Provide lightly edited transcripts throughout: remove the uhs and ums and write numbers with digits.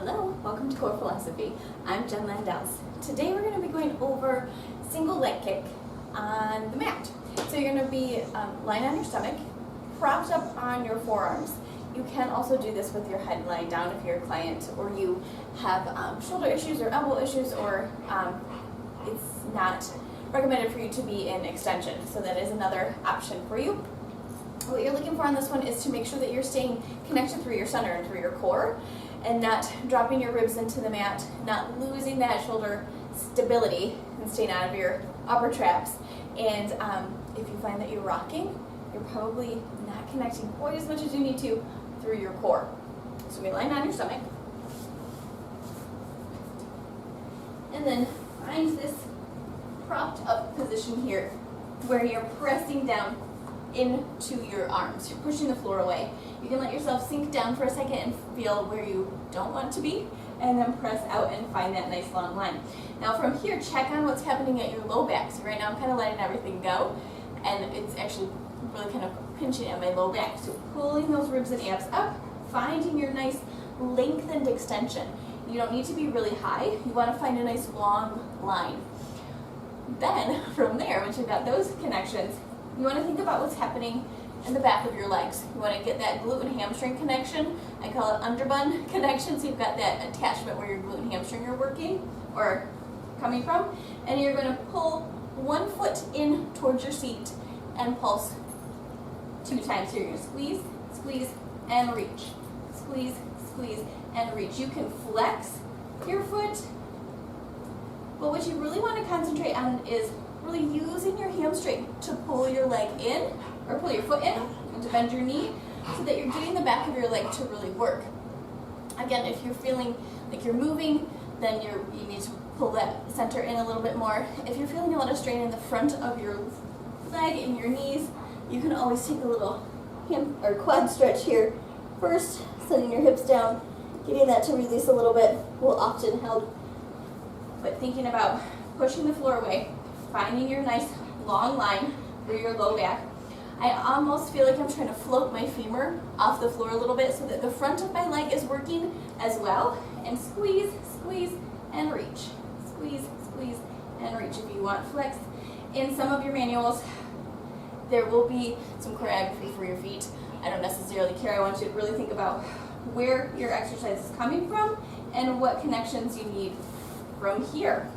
Hello, welcome to Core Philosophy. I'm Jen Landels. Today we're going to be going over single leg kick on the mat. So you're going to be lying on your stomach, propped up on your forearms. You can also do this with your head lying down if you're a client or you have shoulder issues or elbow issues, or it's not recommended for you to be in extension. So that is another option for you. What you're looking for on this one is to make sure that you're staying connected through your center and through your core and not dropping your ribs into the mat, not losing that shoulder stability and staying out of your upper traps. And if you find that you're rocking, you're probably not connecting quite as much as you need to through your core. So be lying on your stomach. And then find this propped up position here where you're pressing down into your arms. You're pushing the floor away. You can let yourself sink down for a second and feel where you don't want to be, and then press out and find that nice long line. Now from here, check on what's happening at your low back. So right now I'm kind of letting everything go, and it's actually really kind of pinching at my low back. So pulling those ribs and abs up, finding your nice lengthened extension. You don't need to be really high. You want to find a nice long line. Then from there, once you've got those connections, you want to think about what's happening in the back of your legs. You want to get that glute and hamstring connection. I call it underbun connection. So you've got that attachment where your glute and hamstring are working or coming from. And you're going to pull one foot in towards your seat and pulse 2 times. Here you're going to squeeze, squeeze, and reach. Squeeze, squeeze, and reach. You can flex your foot, but what you really want to concentrate on is really using your hamstring to pull your leg in, or pull your foot in, and to bend your knee, so that you're getting the back of your leg to really work. Again, if you're feeling like you're moving, then you need to pull that center in a little bit more. If you're feeling a lot of strain in the front of your leg and your knees, you can always take a little ham or quad stretch here first, sending your hips down, getting that to release a little bit will often help. But thinking about pushing the floor away, finding your nice long line through your low back. I almost feel like I'm trying to float my femur off the floor a little bit so that the front of my leg is working as well. And squeeze, squeeze, and reach. Squeeze, squeeze, and reach. If you want flex in some of your manuals, there will be some choreography for your feet. I don't necessarily care. I want you to really think about where your exercise is coming from and what connections you need from here.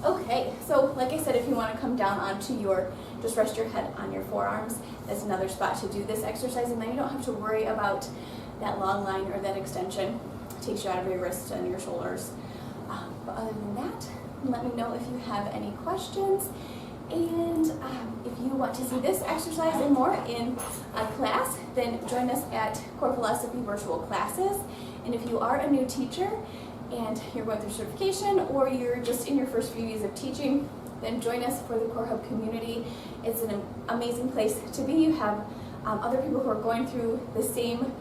Okay, so like I said, if you want to come down onto your, just rest your head on your forearms. That's another spot to do this exercise, and then you don't have to worry about that long line or that extension. It takes you out of your wrists and your shoulders. But other than that, let me know if you have any questions. And if you want to see this exercise and more in a class, then join us at Core Philosophy virtual classes. And if you are a new teacher, and you're going through certification, or you're just in your first few years of teaching, then join us for the Core Hub community. It's an amazing place to be. You have other people who are going through the same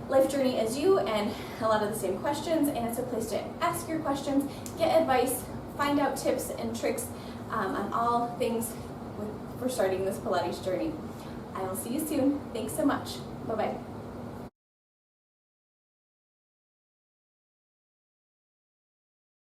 life journey as you and a lot of the same questions, and it's a place to ask your questions, get advice, find out tips and tricks on all things for starting this Pilates journey. I will see you soon. Thanks so much. Bye-bye.